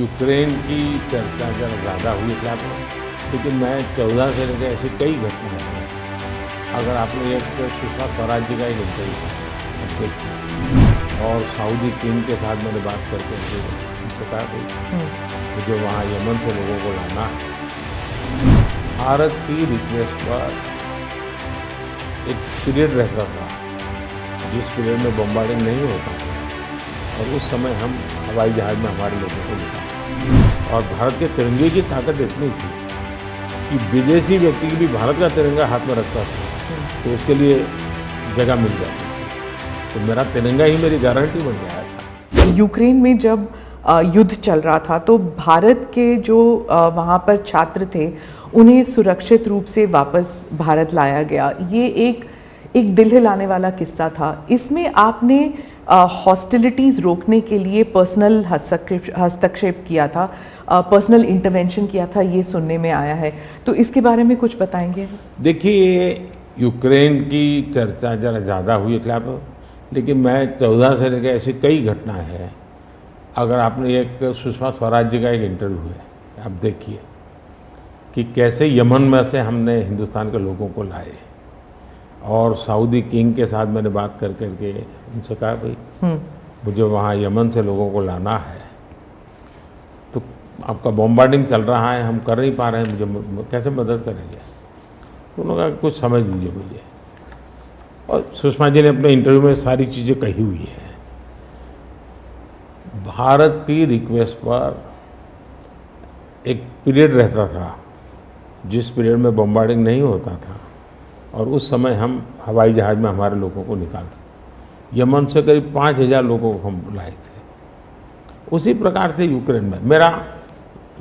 Ukraine की चर्चा जरा ज़्यादा हुई क्या तो, लेकिन मैं 14 से लेकर ऐसी कई घटनाएं हैं। अगर आपने एक सुषमा स्वराज जी का एक इंटरव्यू और सऊदी किंग के साथ मैंने बात करके उनसे कहा कि मुझे वहाँ यमन से लोगों को लाना है। भारत की रिक्वेस्ट पर एक पीरियड रहता था जिस पीरियड में बम्बार्डिंग नहीं होता था, और उस समय हम हवाई जहाज़ में हमारे लोगों को निकाला। और भारत के तिरंगे की ताकत इतनी थी कि विदेशी व्यक्ति भी भारत का तिरंगा हाथ में रखता था तो उसके लिए जगह मिल जाती थी। तो मेरा तिरंगा ही मेरी गारंटी बन गया था। यूक्रेन में जब युद्ध चल रहा था तो भारत के जो वहाँ पर छात्र थे उन्हें सुरक्षित रूप से वापस भारत लाया गया। ये एक दिल हिलाने वाला किस्सा था। इसमें आपने हॉस्टिलिटीज़ रोकने के लिए पर्सनल हस्तक्षेप किया था, पर्सनल इंटरवेंशन किया था, ये सुनने में आया है। तो इसके बारे में कुछ बताएंगे? देखिए, यूक्रेन की चर्चा ज़रा ज़्यादा हुई क्या तो, लेकिन मैं 14 से लेकर ऐसी कई घटनाएं हैं। अगर आपने एक सुषमा स्वराज जी का एक इंटरव्यू है, आप देखिए कि कैसे यमन में से हमने हिंदुस्तान के लोगों को लाए, और सऊदी किंग के साथ मैंने बात करके उनसे कहा भाई मुझे वहाँ यमन से लोगों को लाना है, तो आपका बॉम्बार्डिंग चल रहा है, हम कर नहीं पा रहे हैं, मुझे कैसे मदद करेंगे? तो उन्होंने कहा कुछ समझ लीजिए मुझे। और सुषमा जी ने अपने इंटरव्यू में सारी चीज़ें कही हुई है। भारत की रिक्वेस्ट पर एक पीरियड रहता था जिस पीरियड में बॉम्बार्डिंग नहीं होता था, और उस समय हम हवाई जहाज़ में हमारे लोगों को निकालते। यमन से करीब 5000 लोगों को हम लाए थे। उसी प्रकार से यूक्रेन में मेरा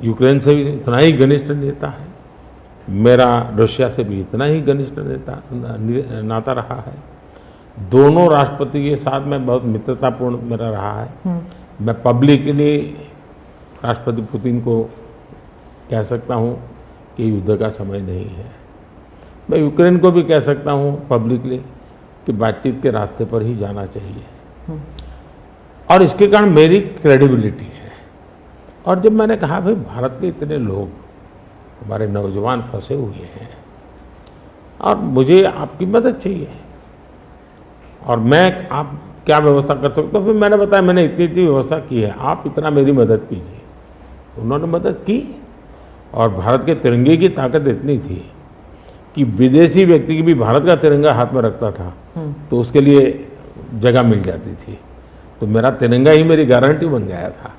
यूक्रेन से भी इतना ही घनिष्ठ नेता है, मेरा रशिया से भी इतना ही घनिष्ठ नाता रहा है। दोनों राष्ट्रपति के साथ में बहुत मित्रतापूर्ण मेरा रहा है। मैं पब्लिकली राष्ट्रपति पुतिन को कह सकता हूँ कि युद्ध का समय नहीं है। मैं यूक्रेन को भी कह सकता हूँ पब्लिकली कि बातचीत के रास्ते पर ही जाना चाहिए, और इसके कारण मेरी क्रेडिबिलिटी है। और जब मैंने कहा भाई भारत के इतने लोग, हमारे नौजवान फंसे हुए हैं और मुझे आपकी मदद चाहिए, और मैं आप क्या व्यवस्था कर सकते हो? फिर मैंने बताया मैंने इतनी व्यवस्था की है, आप इतना मेरी मदद कीजिए। उन्होंने मदद की, और भारत के तिरंगे की ताकत इतनी थी कि विदेशी व्यक्ति भी भारत का तिरंगा हाथ में रखता था तो उसके लिए जगह मिल जाती थी। तो मेरा तिरंगा ही मेरी गारंटी बन गया था।